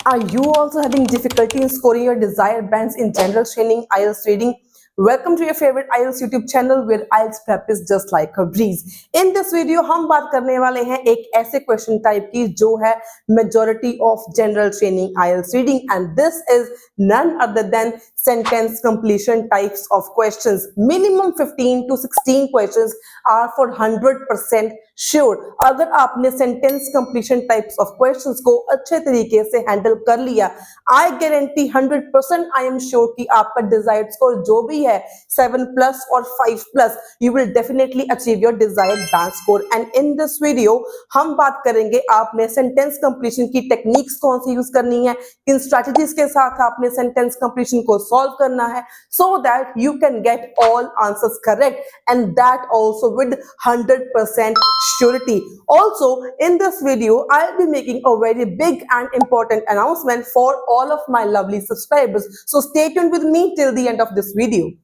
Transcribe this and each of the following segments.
Are you also having difficulty in scoring your desired bands in general training, IELTS reading? Welcome to your favorite IELTS YouTube channel where IELTS prep is just like a breeze. In this video हम बात करने वाले हैं एक ऐसे question type की जो है majority of general training IELTS reading, and this is none other than sentence completion types of questions. Minimum 15 to 16 questions are for 100% sure अगर आपने sentence completion types of questions को अच्छे तरीके से हैंडल कर लिया, I guarantee 100% I am sure कि आपका डिजायर्ड स्कोर जो भी है 7+ और 5+, you will definitely achieve your desired bank score. And in this video हम बात करेंगे आपने सेंटेंस कंप्लीशन की टेक्निक्स कौन सी यूज करनी है, किन स्ट्रेटजीज के साथ आपने सेंटेंस कंप्लीशन को सॉल्व करना है, so that you can get all answers correct and that also with 100% surety. Also, in this video, I'll be making a very big and important announcement for all of my lovely subscribers. So stay tuned with me till the end of this video.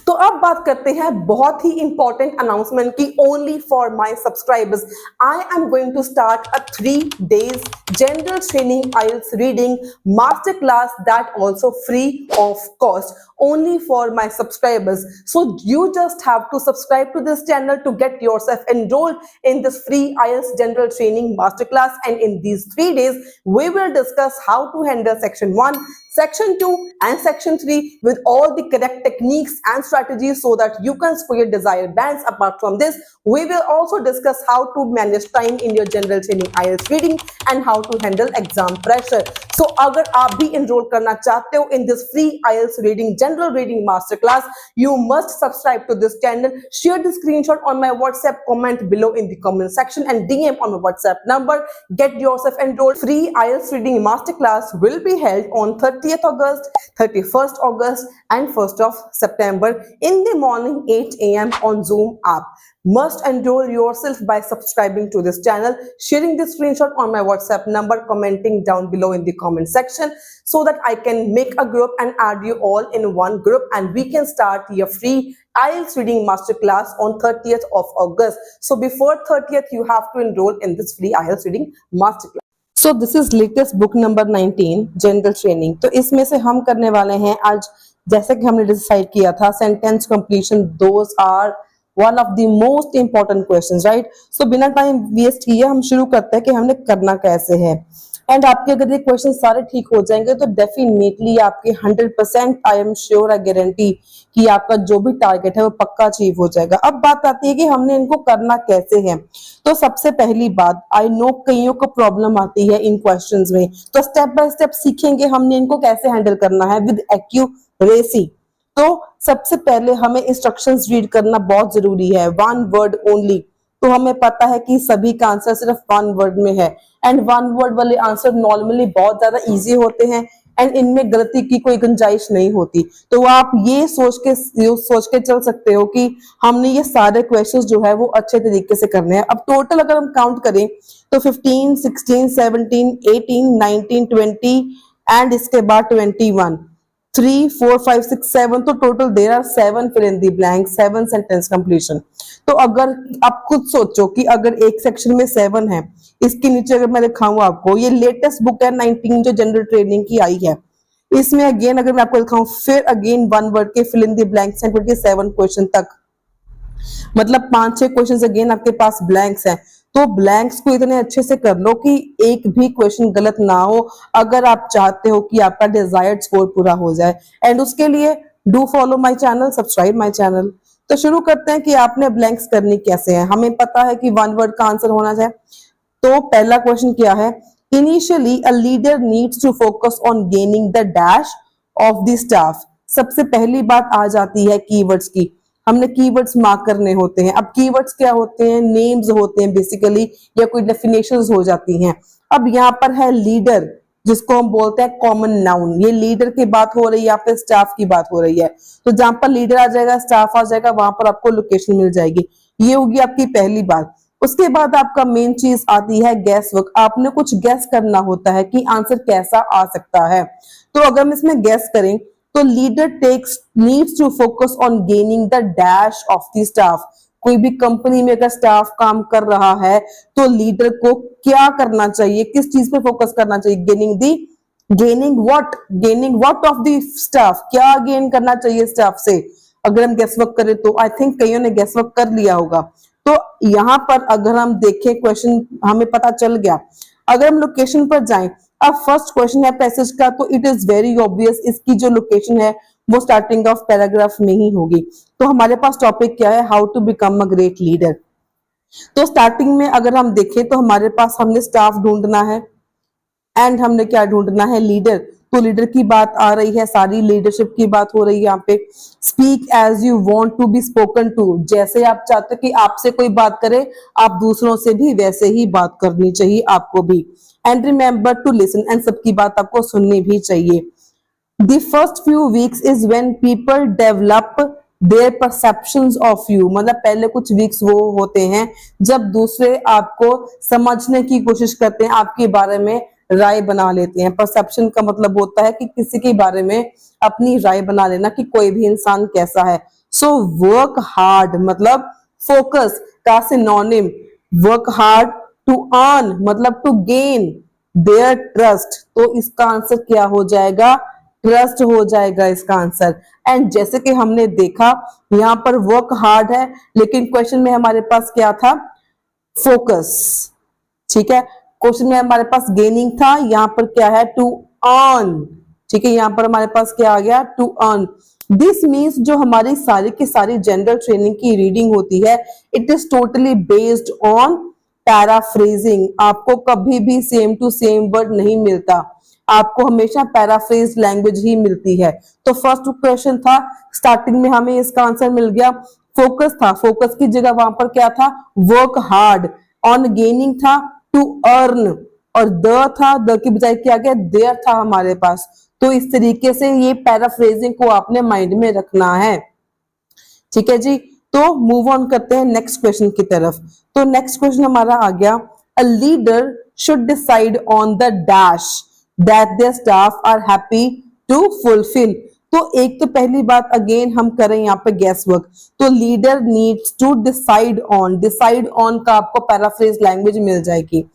तो अब बात करते हैं बहुत ही important announcement की only for my subscribers. I am going to start a 3 days general training IELTS reading master class that also free of cost only for my subscribers. So you just have to subscribe to this channel to get yourself enrolled in this free IELTS general training masterclass, and in these 3 days we will discuss how to handle section 1, section 2 and section 3 with all the correct techniques and strategies so that you can score your desired bands. Apart from this, we will also discuss how to manage time in your general training IELTS reading and how to handle exam pressure. So अगर आप भी enroll करना चाहते हो in this free IELTS reading general reading masterclass, you must subscribe to this channel. Share the screenshot on my WhatsApp, comment below in the comment section and DM on my WhatsApp number. Get yourself enrolled. Free IELTS reading masterclass will be held on 30th August, 31st August and 1st of September in the morning 8 AM on Zoom app. Must enroll yourself by subscribing to this channel, sharing this screenshot on my WhatsApp number, commenting down below in the comment section so that I can make a group and add you all in one group and we can start your free IELTS reading masterclass on 30th of August. So before 30th, you have to enroll in this free IELTS reading masterclass. So this is latest book number 19 general training. तो इसमें से हम करने वाले हैं आज, जैसे कि हमने डिसाइड किया था, sentence completion. Those are one of the most important questions, right. So बिना टाइम वेस्ट किए हम शुरू करते हैं कि हमने करना कैसे है. एंड आपके अगर ये क्वेश्चन सारे ठीक हो जाएंगे तो डेफिनेटली आपके 100% I am sure, I guarantee कि आपका जो भी टारगेट है वो पक्का अचीव हो जाएगा. अब बात आती है कि हमने इनको करना कैसे है. तो सबसे पहली बात, आई नो कईयों को प्रॉब्लम आती है इन क्वेश्चंस में, तो स्टेप बाय स्टेप सीखेंगे हमने इनको कैसे हैंडल करना है विद एक्यूरेसी. तो सबसे पहले हमें इंस्ट्रक्शंस रीड करना बहुत जरूरी है. 1 word ओनली. तो हमें पता है कि सभी का आंसर सिर्फ 1 word में है एंड 1 word वाले आंसर नॉर्मली बहुत ज्यादा इजी होते हैं एंड इनमें गलती की कोई गुंजाइश नहीं होती. तो आप ये सोच के चल सकते हो कि हमने ये सारे क्वेश्चंस जो है वो अच्छे तरीके से करने हैं. अब टोटल अगर हम काउंट करें तो 15, 16, 17, 18, 19, 20 एंड इसके बाद 21, 3, 4, 5, 6, 7, तो total there are 7 fill in the blank, 7 sentence completion. तो अगर आप खुद सोचो कि अगर एक सेक्शन में 7 है, इसके नीचे अगर मैं दिखाऊं आपको, ये लेटेस्ट बुक है 19 जो जनरल ट्रेनिंग की आई है, इसमें अगेन अगर मैं आपको दिखाऊं फिर अगेन 1 word के fill in the blanks हैं 27 क्वेश्चन तक, मतलब 5-6 क्वेश्चन अगेन आपके पास ब्लैंक्स हैं. तो ब्लैंक्स को इतने अच्छे से कर लो कि एक भी क्वेश्चन गलत ना हो अगर आप चाहते हो कि आपका डिजायर्ड स्कोर पूरा हो जाए. एंड उसके लिए do follow my channel, subscribe my channel. तो शुरू करते हैं कि आपने ब्लैंक्स करनी कैसे है. हमें पता है कि 1 word का आंसर होना चाहिए. तो पहला क्वेश्चन क्या है, initially a leader needs to focus on gaining the dash of the staff. सबसे पहली बात आ जाती है कीवर्ड्स की. हमने कीवर्ड्स मार्क करने होते हैं. अब कीवर्ड्स क्या होते हैं, नेम्स होते हैं बेसिकली, या कोई डेफिनेशंस हो जाती हैं. अब यहाँ पर है लीडर, जिसको हम बोलते हैं कॉमन नाउन. ये लीडर की बात हो रही है या फिर स्टाफ की बात हो रही है. तो जहां पर लीडर आ जाएगा, स्टाफ आ जाएगा, वहां पर आपको लोकेशन मिल जाएगी. ये होगी आपकी पहली बात. उसके बाद आपका मेन चीज आती है गैस वर्क. आपने कुछ गैस करना होता है कि आंसर कैसा आ सकता है. तो अगर हम इसमें गैस करें तो leader needs to focus on gaining the dash of the staff. कोई भी कंपनी में अगर स्टाफ काम कर रहा है तो लीडर को क्या करना चाहिए, किस चीज पे फोकस करना चाहिए, gaining the gaining what of the staff, क्या गेन करना चाहिए स्टाफ से। अगर हम गेस वर्क करें तो आई थिंक कईयों ने गेस वर्क कर लिया होगा। तो यहाँ पर अगर हम देखें क्वेश्चन हमें पता चल गया। अगर हम लोकेशन पर जाएं, अब फर्स्ट क्वेश्चन है पैसेज का, तो इट इज वेरी ऑब्वियस इसकी जो लोकेशन है वो स्टार्टिंग ऑफ पैराग्राफ में ही होगी। तो हमारे पास टॉपिक क्या है, how to become a great leader. तो स्टार्टिंग में अगर हम देखें तो हमारे पास हमने स्टाफ ढूंढना है एंड हमने क्या ढूंढना है, लीडर। तो लीडर की बात आ रही है, सारी लीडरशिप की बात हो रही है यहाँ पे। Speak as you want to be spoken to, जैसे आप चाहते हो कि आपसे कोई बात करे, आप दूसरों से भी वैसे ही बात करनी चाहिए आपको भी। And remember to listen, and सबकी बात आपको सुननी भी चाहिए। The first few weeks is when people develop their perceptions of you, मतलब पहले कुछ वीक्स वो होते हैं जब दूसरे आपको समझने की कोशिश करते हैं, आपके बारे में राय बना लेते हैं। परसेप्शन का मतलब होता है कि किसी के बारे में अपनी राय बना लेना कि कोई भी इंसान कैसा है। सो वर्क हार्ड मतलब फोकस का synonym, work hard to earn मतलब टू गेन देयर ट्रस्ट। तो इसका आंसर क्या हो जाएगा, ट्रस्ट हो जाएगा इसका आंसर। एंड जैसे कि हमने देखा यहाँ पर वर्क हार्ड है, लेकिन क्वेश्चन में हमारे पास क्या था, फोकस। ठीक है, क्वेश्चन में हमारे पास गेनिंग था, यहाँ पर क्या है, टू अर्न। ठीक है, यहाँ पर हमारे पास क्या आ गया, टू अर्न। दिस मीन्स जो हमारी सारी की सारी जनरल ट्रेनिंग की रीडिंग होती है, it is totally based on paraphrasing. आपको कभी भी सेम टू सेम वर्ड नहीं मिलता, आपको हमेशा पैराफ्रेज लैंग्वेज ही मिलती है। तो फर्स्ट क्वेश्चन था, स्टार्टिंग में हमें इसका आंसर मिल गया, फोकस था, फोकस की जगह वहां पर क्या था, वर्क हार्ड। ऑन गेनिंग था, टू अर्न, और द था, द की बजाय क्या गया, देयर था हमारे पास। तो इस तरीके से ये पैराफ्रेजिंग को आपने माइंड में रखना है। ठीक है जी, तो मूव ऑन करते हैं नेक्स्ट क्वेश्चन की तरफ। तो नेक्स्ट क्वेश्चन हमारा आ गया, a leader should decide on the dash that their staff are happy to fulfil. तो एक तो पहली बात अगेन हम करें यहाँ पे गैस वर्क, तो leader needs to decide on, decide on का आपको पैराफ्रेज लैंग्वेज मिल जाएगी।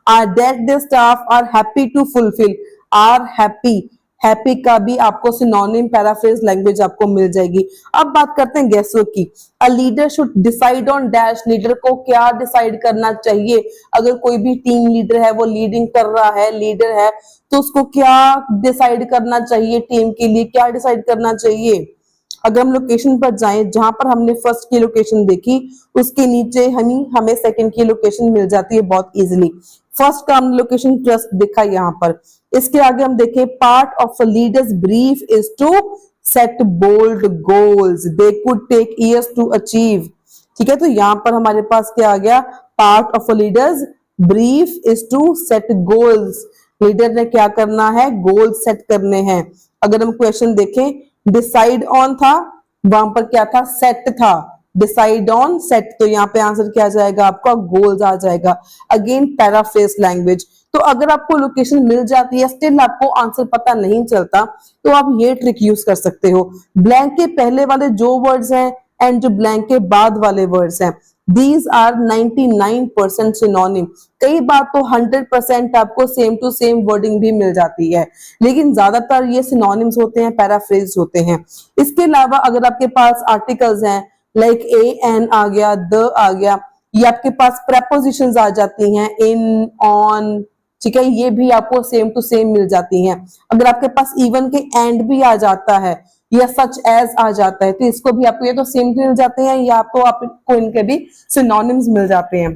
That their staff are happy to fulfil, are happy, happy का भी आपको सिनोनिम पैराफ्रेज लैंग्वेज आपको मिल जाएगी। अब बात करते हैं गैस वर्क की। अ leader should decide on dash, leader को क्या डिसाइड करना चाहिए। अगर कोई भी टीम लीडर है, वो लीडिंग कर रहा है, लीडर है, तो उसको क्या डिसाइड करना चाहिए, टीम के लिए क्या डिसाइड करना चाहिए। अगर हम लोकेशन पर जाएं, जहां पर हमने फर्स्ट की लोकेशन देखी, उसके नीचे हमें सेकंड की लोकेशन मिल जाती है बहुत इजीली। फर्स्ट का हमने लोकेशन ट्रस्ट देखा यहाँ पर। इसके आगे हम देखें, part of a leader's brief is to set bold goals they could take years to achieve. ठीक है, तो यहाँ पर हमारे पास क्या आ गया, part of a leader's brief is to set goals. Leader ने क्या करना है, गोल सेट करने हैं। अगर हम क्वेश्चन देखें, डिसाइड ऑन था, वहां पर क्या था, सेट था, डिसाइड ऑन सेट, तो यहाँ पे आंसर क्या आ जाएगा आपका, गोल्स आ जाएगा। Again paraphrase language. तो अगर आपको लोकेशन मिल जाती है, स्टिल आपको आंसर पता नहीं चलता, तो आप ये ट्रिक यूज कर सकते हो। ब्लैंक के पहले वाले जो वर्ड्स हैं एंड जो ब्लैंक के बाद वाले वर्ड्स हैं, दीज आर 99% सिनोनिम। कई बार तो 100% आपको सेम टू सेम वर्डिंग भी मिल जाती है, लेकिन ज्यादातर ये सिनोनिम्स होते हैं, पैराफ्रेज होते हैं। इसके अलावा अगर आपके पास आर्टिकल्स हैं, लाइक ए एन आ गया, द आ गया, ये आपके पास प्रेपोजिशंस आ जाती हैं, इन, ऑन, ठीक है, ये भी आपको सेम टू सेम मिल जाती हैं। अगर आपके पास इवन के एंड भी आ जाता है या सच एज आ जाता है, तो इसको भी आपको, ये तो सेम मिल जाते हैं या तो आपको इनके भी सिनोनिम्स मिल जाते हैं।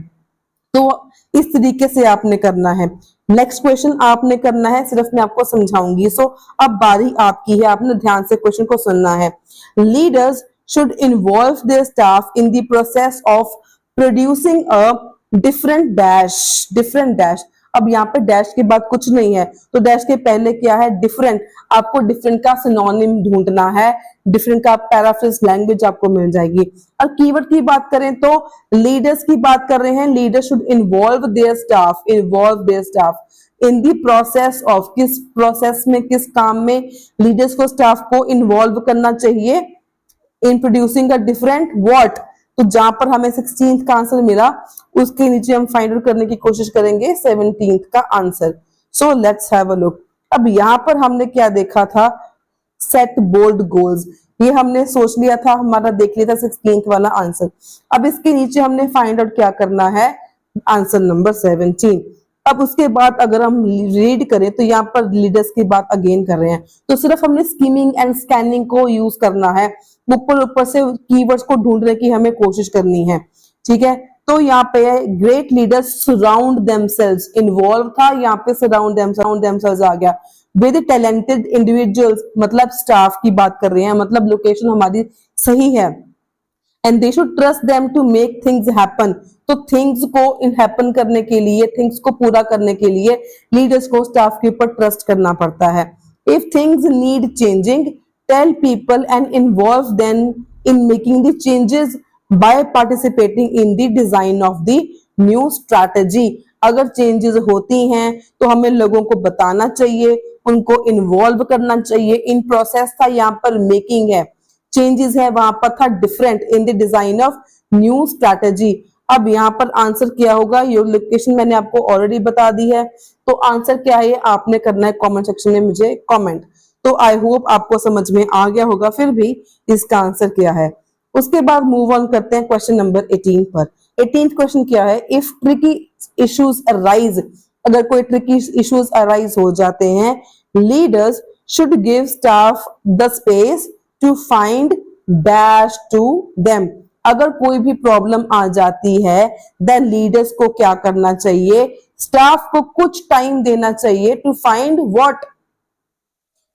तो इस तरीके से आपने करना है। नेक्स्ट क्वेश्चन आपने करना है, सिर्फ मैं आपको समझाऊंगी। सो अब बारी आपकी है, आपने ध्यान से क्वेश्चन को सुनना है। Leaders should involve their staff in the process of producing a different dash, different dash. अब यहाँ पे डैश के बाद कुछ नहीं है, तो डैश के पहले क्या है, डिफरेंट। आपको डिफरेंट का सिनोनिम ढूंढना है, डिफरेंट का पैराफ्रेज लैंग्वेज आपको मिल जाएगी। और कीवर्ड की बात करें तो लीडर्स की बात कर रहे हैं, leader should involve their staff, involve their staff in the process of, किस प्रोसेस में, किस काम में लीडर्स को, स्टाफ को इन्वॉल्व करना चाहिए, in producing a different what. तो जहां पर हमें 16th का आंसर मिला, उसके नीचे हम फाइंड आउट करने की कोशिश करेंगे 17th का answer. So let's have a look. अब यहाँ पर हमने क्या देखा था, सेट बोल्ड गोल्स, ये हमने सोच लिया था, हमारा देख लिया था 16th वाला आंसर। अब इसके नीचे हमने फाइंड आउट क्या करना है, आंसर नंबर 17। अब उसके बाद अगर हम रीड करें तो यहाँ पर लीडर्स की बात अगेन कर रहे हैं, तो सिर्फ हमने स्कीमिंग एंड स्कैनिंग को यूज करना है, ऊपर ऊपर से कीवर्ड्स को ढूंढने की हमें कोशिश करनी है, ठीक है। तो यहाँ पे great leaders surround themselves, involve था, यहाँ पे सराउंड देमसेल्व्स आ गया, विद टैलेंटेड इंडिविजुअल्स, मतलब स्टाफ की बात कर रहे हैं, मतलब लोकेशन हमारी सही है। And they should trust them to make things happen, तो थिंग्स को इन हैपन करने के लिए, थिंग्स को पूरा करने के लिए लीडर्स को स्टाफ के ऊपर ट्रस्ट करना पड़ता है। If things need changing, tell people and involve them in making the changes by participating in the design of the new strategy. अगर चेंजेस होती हैं तो हमें लोगों को बताना चाहिए, उनको इन्वॉल्व करना चाहिए। इन प्रोसेस था, यहाँ पर मेकिंग है, चेंजेस है, वहां पर था different, in the design of new strategy. अब यहाँ पर आंसर क्या होगा, योर लोकेशन मैंने आपको ऑलरेडी बता दी है, तो आंसर क्या है आपने करना है कमेंट सेक्शन में मुझे कमेंट। तो आई होप आपको समझ में आ गया होगा फिर भी इसका आंसर क्या है। उसके बाद मूव ऑन करते हैं क्वेश्चन नंबर 18 पर। 18th क्वेश्चन क्या है, इफ ट्रिकी इश्यूज अराइज, अगर कोई ट्रिकी इश्यूज अराइज हो जाते हैं, leaders should give staff the space to find dash to them. अगर कोई भी प्रॉब्लम आ जाती है, देन लीडर्स को क्या करना चाहिए, स्टाफ को कुछ टाइम देना चाहिए टू फाइंड व्हाट,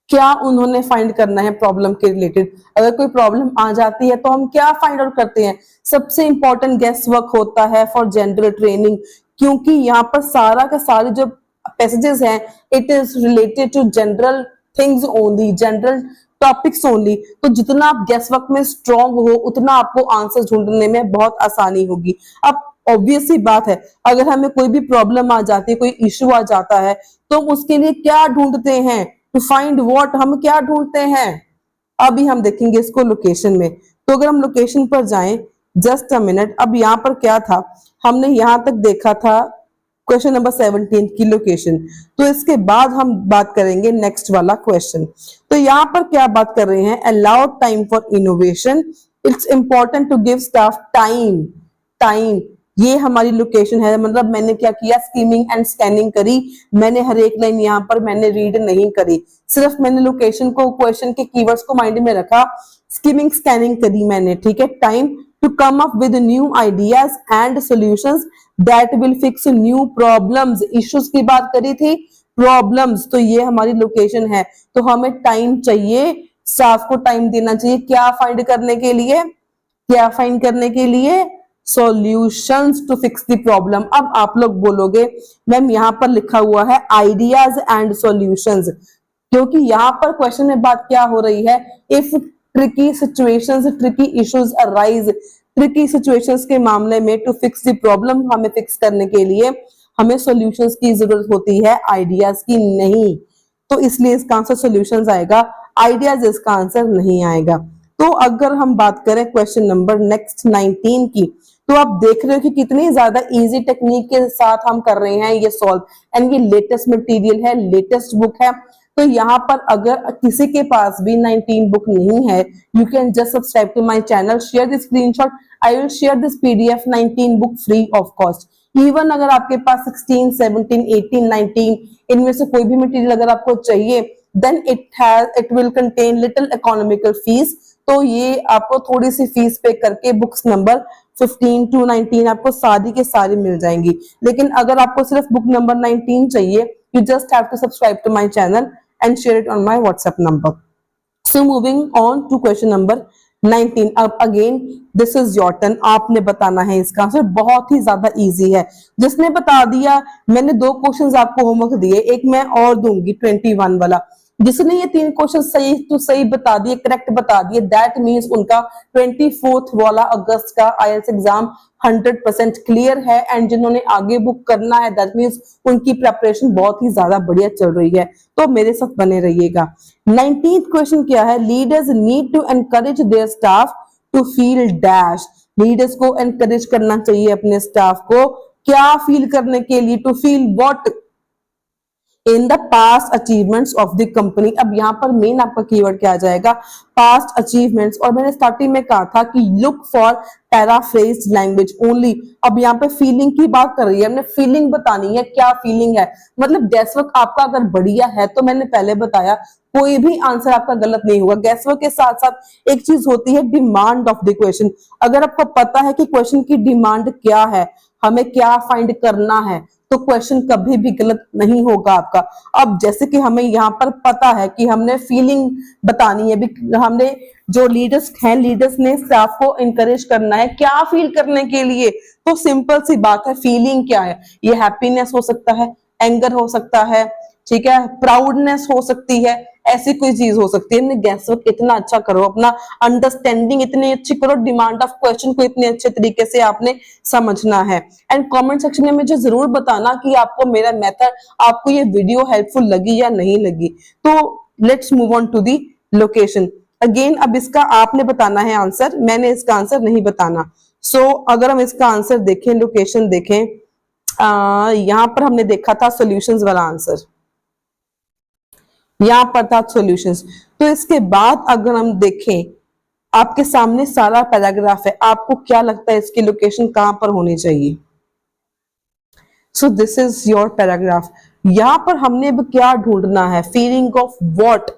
क्या उन्होंने फाइंड करना है प्रॉब्लम के रिलेटेड। अगर कोई प्रॉब्लम आ जाती है तो हम क्या फाइंड आउट करते हैं, सबसे इंपॉर्टेंट गेस वर्क होता है फॉर जनरल ट्रेनिंग, क्योंकि यहाँ पर सारा का सारी जो पैसेजेस हैं it is related to general things only, general topics only. तो जितना आप गेस वर्क में स्ट्रॉन्ग हो उतना आपको आंसर ढूंढने में बहुत आसानी होगी। अब ऑब्वियस सी बात है, अगर हमें कोई भी प्रॉब्लम आ जाती है, कोई इश्यू आ जाता है, तो उसके लिए क्या ढूंढते हैं, टू फाइंड व्हाट, हम क्या ढूंढते हैं। अभी हम देखेंगे इसको लोकेशन में। तो अगर हम लोकेशन पर जाएं, जस्ट अ मिनट, अब यहाँ पर क्या था, हमने यहां तक देखा था क्वेश्चन नंबर 17 की लोकेशन। तो इसके बाद हम बात करेंगे नेक्स्ट वाला क्वेश्चन। तो यहाँ पर क्या बात कर रहे हैं, allow time for innovation, it's important to give staff time. Time, ये हमारी लोकेशन है, मतलब मैंने क्या किया, स्कीमिंग एंड स्कैनिंग करी, मैंने हर एक लाइन यहाँ पर मैंने रीड नहीं करी, सिर्फ मैंने लोकेशन को, क्वेश्चन के कीवर्ड्स को माइंड में रखा, स्कीमिंग स्कैनिंग करी मैंने, ठीक है। Time to come up with new ideas and solutions that will fix new problems, issues की बात करी थी, प्रॉब्लम्स, तो ये हमारी लोकेशन है। तो हमें टाइम चाहिए, स्टाफ को टाइम देना चाहिए, क्या फाइंड करने के लिए, क्या फाइंड करने के लिए, solutions to fix the problem. अब आप लोग बोलोगे मैम यहाँ पर लिखा हुआ है आइडियाज एंड सॉल्यूशंस, क्योंकि यहाँ पर क्वेश्चन में बात क्या हो रही है, if tricky situations, tricky issues arise, tricky situations के मामले में टू फिक्स द प्रॉब्लम, हमें फिक्स करने के लिए हमें सॉल्यूशंस की जरूरत होती है, आइडियाज की नहीं। तो इसलिए इसका आंसर सॉल्यूशंस आएगा, आइडियाज इसका आंसर नहीं आएगा। तो अगर हम बात करें क्वेश्चन नंबर नेक्स्ट 19 की, तो आप देख रहे हो कि कितनी ज्यादा इजी टेक्निक के साथ हम कर रहे हैं ये सॉल्व, एंड ये लेटेस्ट मटेरियल है, लेटेस्ट बुक है। तो यहाँ पर अगर किसी के पास भी 19 बुक नहीं है, you can just subscribe to my channel, share the screenshot, I will share this PDF 19 book free of cost. Even अगर आपके पास 16, 17, 18, 19 इनमें से कोई भी मटेरियल अगर आपको चाहिए, then it will contain little economical fees, तो ये आपको थोड़ी सी फीस पे करके बुक्स नंबर 15 to 19 आपको सारी के सारी मिल जाएंगी। लेकिन अगर आपको सिर्फ बुक नंबर 19 चाहिए, you just have to subscribe to my channel and share it on my WhatsApp number. So moving on to question number 19। अब again this is your turn, आपने बताना है इसका आंसर, बहुत ही ज्यादा इजी है। जिसने बता दिया, मैंने 2 क्वेश्चंस आपको होमवर्क दिए, एक मैं और दूंगी 21 वाला, जिसने ये 3 क्वेश्चन सही तो सही बता दिए, करेक्ट बता दिए, दैट मींस उनका 24 वाला अगस्त का आईएलटीएस एग्जाम 100% क्लियर है। एंड जिन्होंने आगे बुक करना है, दैट मींस उनकी प्रिपरेशन बहुत ही ज्यादा बढ़िया चल रही है, तो मेरे साथ बने रहिएगा। 19th क्वेश्चन क्या है, leaders need to encourage their staff to feel dash, leaders को एनकरेज करना चाहिए अपने स्टाफ को क्या फील करने के लिए, to feel what, in the past achievements of the company. अब यहाँ पर मेन आपका कीवर्ड क्या आ जाएगा, पास्ट अचीवमेंट्स। और मैंने स्टार्टिंग में कहा था कि look for paraphrase language only. अब यहाँ पे फीलिंग की बात कर रही है, हमने फीलिंग बतानी है, क्या फीलिंग है, मतलब गैसवर्क आपका अगर बढ़िया है तो मैंने पहले बताया कोई भी आंसर आपका गलत नहीं होगा। गैसवर्क के साथ साथ एक चीज होती है डिमांड ऑफ द क्वेश्चन। अगर आपको पता है कि क्वेश्चन की डिमांड क्या है, हमें क्या फाइंड करना है, तो क्वेश्चन कभी भी गलत नहीं होगा आपका। अब जैसे कि हमें यहाँ पर पता है कि हमने फीलिंग बतानी है, हमने जो लीडर्स हैं, लीडर्स ने स्टाफ को इंकरेज करना है क्या फील करने के लिए, तो सिंपल सी बात है फीलिंग क्या है, ये हैप्पीनेस हो सकता है, एंगर हो सकता है, ठीक है, प्राउडनेस हो सकती है, ऐसी कोई चीज हो सकती है। गैसवर्क इतना अच्छा करो, अपना अंडरस्टैंडिंग इतनी अच्छी करो, डिमांड ऑफ क्वेश्चन को इतने अच्छे तरीके से आपने समझना है। एंड कमेंट सेक्शन में मुझे जरूर बताना कि आपको मेरा मेथड, आपको ये वीडियो हेल्पफुल लगी या नहीं लगी। तो let's move on to the location. Again अब इसका आपने बताना है आंसर, मैंने इसका आंसर नहीं बताना। सो अगर हम इसका आंसर देखें, लोकेशन देखें, यहां पर हमने देखा था सॉल्यूशंस वाला आंसर, यहां पर था सॉल्यूशंस। तो इसके बाद अगर हम देखें, आपके सामने सारा पैराग्राफ है, आपको क्या लगता है इसकी लोकेशन कहां पर होनी चाहिए? So this is your paragraph. यहां पर हमने अब क्या ढूंढना है, फीलिंग ऑफ व्हाट।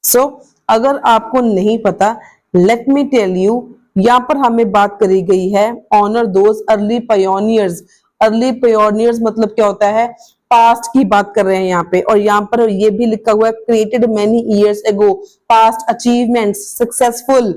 सो अगर आपको नहीं पता, लेट मी टेल यू, यहां पर हमें बात करी गई है honour those early pioneers. Early pioneers मतलब क्या होता है, पास्ट की बात कर रहे हैं यहाँ पे। और यहाँ पर ये भी लिखा हुआ है created many years ago, past achievements, successful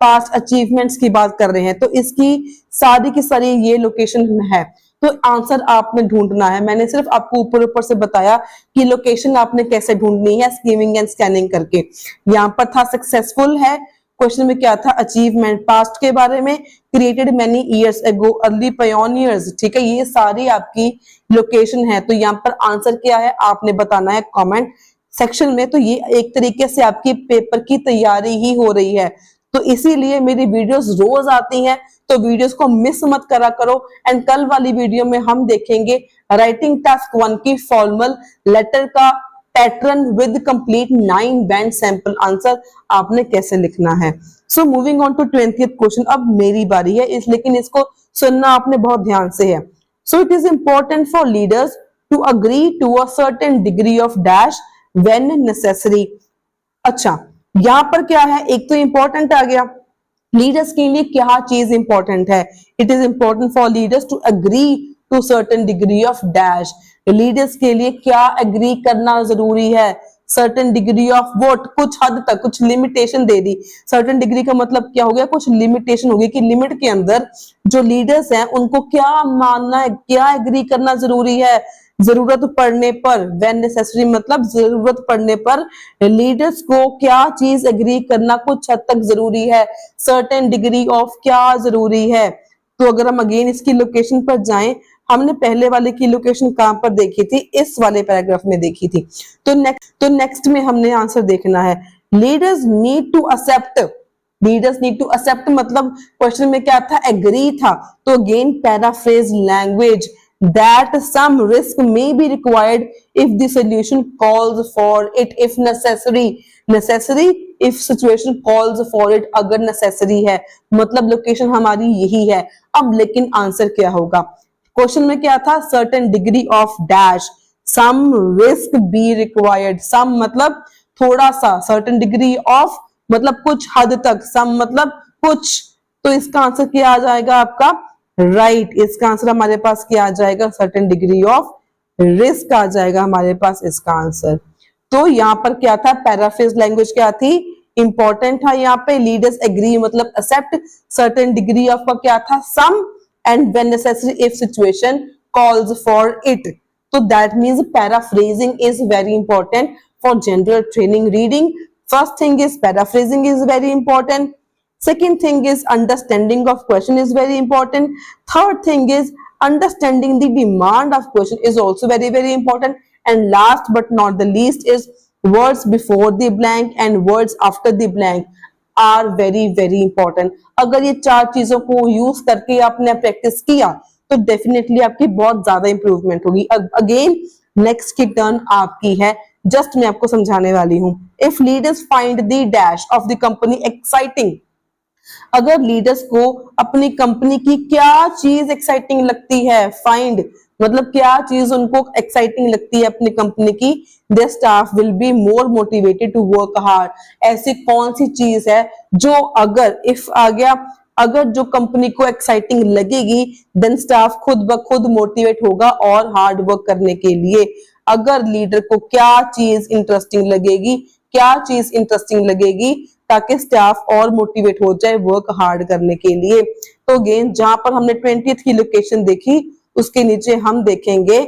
past achievements की बात कर रहे हैं। तो इसकी सारी की सारी ये लोकेशन है। तो आंसर आपने ढूंढना है, मैंने सिर्फ आपको ऊपर ऊपर से बताया कि लोकेशन आपने कैसे ढूंढनी है, स्कीमिंग एंड स्कैनिंग करके। यहाँ पर था सक्सेसफुल है, क्वेश्चन में क्या था, अचीवमेंट, पास्ट के बारे में, created many years ago, early pioneers, ठीक है, ये सारी आपकी लोकेशन है। तो यहाँ पर आंसर क्या है आपने बताना है कमेंट सेक्शन में। तो ये एक तरीके से आपकी पेपर की तैयारी ही हो रही है। तो इसीलिए मेरी वीडियोस रोज आती हैं, तो वीडियोस को मिस मत करा करो। एंड कल वाली वीडियो में हम देखेंगे राइटिंग टास्क 1 की फॉर्मल लेटर का pattern with complete 9 band sample answer आपने कैसे लिखना है। So moving on to 20th question. अब मेरी बारी है लेकिन इसको सुनना आपने बहुत ध्यान से है। So it is important for leaders to agree to a certain degree of dash when necessary. अच्छा, यहां पर क्या है, एक तो इंपॉर्टेंट आ गया, लीडर्स के लिए क्या चीज इंपॉर्टेंट है, it is important for leaders to agree to certain degree of dash. Leaders के लिए क्या एग्री करना जरूरी है, सर्टेन डिग्री ऑफ वोट, कुछ हद तक कुछ लिमिटेशन दे दी। सर्टेन डिग्री का मतलब क्या हो गया, कुछ लिमिटेशन होगी कि लिमिट के अंदर जो लीडर्स हैं उनको क्या मानना है, क्या एग्री करना जरूरी है। जरूरत पड़ने पर, व्हेन नेसेसरी मतलब जरूरत पड़ने पर लीडर्स को क्या चीज एग्री करना कुछ हद तक जरूरी है, सर्टेन डिग्री ऑफ क्या जरूरी है। तो अगर हम अगेन इसकी लोकेशन पर जाएं, हमने पहले वाले की लोकेशन कहां पर देखी थी, इस वाले पैराग्राफ में देखी थी। तो नेक्स्ट में हमने आंसर देखना है, leaders need to accept. Leaders need to accept मतलब क्वेश्चन में क्या था, एग्री था। तो again paraphrase language, that some risk may be required if the solution calls for it, if necessary, necessary if situation calls for it, अगर necessary है मतलब location हमारी यही है। अब लेकिन आंसर क्या होगा, क्वेश्चन में क्या था, certain degree of dash, some risk be required, some मतलब थोड़ा सा, certain degree of मतलब कुछ हद तक, some मतलब कुछ। तो इसका आंसर क्या आ जाएगा आपका, राइट इसका आंसर हमारे पास क्या आ जाएगा, सर्टेन डिग्री ऑफ रिस्क आ जाएगा हमारे पास इसका आंसर। तो यहाँ पर क्या था, पैराफ्रेज लैंग्वेज क्या थी, इंपॉर्टेंट था यहाँ पे, लीडर्स एग्री मतलब एक्सेप्ट, सर्टेन डिग्री ऑफ का क्या था, some, and when necessary if situation calls for it. तो that means paraphrasing is very important for general training reading. First thing is paraphrasing is very important, second thing is understanding of question is very important, third thing is understanding the demand of question is also very very important, and last but not the least is words before the blank and words after the blank are very very important। अगर ये चार चीजों को use करके आपने practice किया तो definitely आपकी बहुत ज्यादा इंप्रूवमेंट होगी। अगेन नेक्स्ट की टर्न आपकी है। जस्ट मैं आपको समझाने वाली हूं। If leaders find the dash of the company exciting, अगर लीडर्स को अपनी कंपनी की क्या चीज एक्साइटिंग लगती है, फाइंड मतलब क्या चीज उनको एक्साइटिंग लगती है अपनी कंपनी की, their staff will be more motivated to work hard. ऐसी कौन सी चीज है जो अगर इफ आ गया, अगर जो कंपनी को एक्साइटिंग लगेगी देन स्टाफ खुद ब खुद मोटिवेट होगा और हार्ड वर्क करने के लिए। अगर लीडर को क्या चीज इंटरेस्टिंग लगेगी, क्या चीज इंटरेस्टिंग लगेगी ताकि स्टाफ और मोटिवेट हो जाए वर्क हार्ड करने के लिए। तो अगेन जहां पर हमने 20th की लोकेशन देखी उसके नीचे हम देखेंगे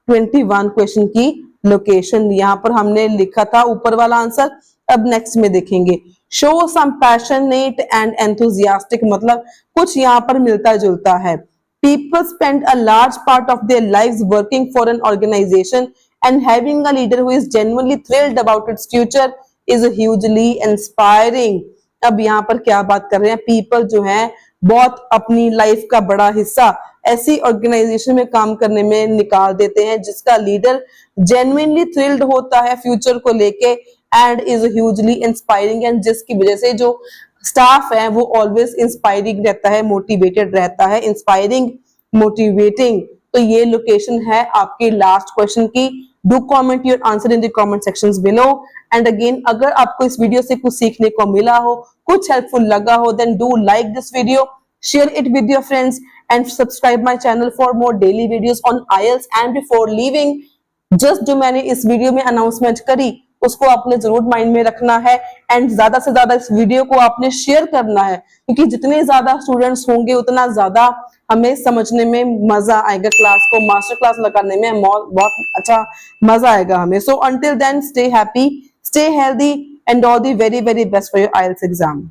21 क्वेश्चन की लोकेशन। यहां पर हमने लिखा था ऊपर वाला आंसर, अब नेक्स्ट में देखेंगे। Show some passionate and enthusiastic, मतलब कुछ यहां पर मिलता जुलता है। People spend a large part of their lives working for an organization and having a leader who is genuinely thrilled about its future is hugely inspiring। अब यहाँ पर क्या बात कर रहे हैं, पीपल जो है बहुत अपनी लाइफ का बड़ा हिस्सा ऐसी ऑर्गेनाइजेशन में काम करने में निकाल देते हैं जिसका लीडर जेन्युइनली थ्रिल्ड होता है फ्यूचर को लेके and is hugely inspiring, and जिसकी वजह से जो स्टाफ है वो ऑलवेज इंस्पायरिंग रहता है, मोटिवेटेड रहता है। Inspiring, motivating. तो ये लोकेशन है आपके लास्ट क्वेश्चन की। Do comment your answer in the comment sections below. And again अगर आपको इस वीडियो से कुछ सीखने को मिला हो, कुछ हेल्पफुल लगा हो, then do like this video, share it with your friends and subscribe my channel for more daily videos on IELTS। and before leaving, just जो मैंने इस वीडियो में अनाउंसमेंट करी उसको आपने जरूर माइंड में रखना है एंड ज्यादा से ज्यादा इस वीडियो को आपने शेयर करना है, क्योंकि जितने ज्यादा स्टूडेंट्स होंगे उतना ज्यादा हमें समझने में मजा आएगा, क्लास को मास्टर क्लास लगाने में बहुत अच्छा मजा आएगा हमें। सो until then, stay happy, stay healthy and all the very very best for your IELTS exam।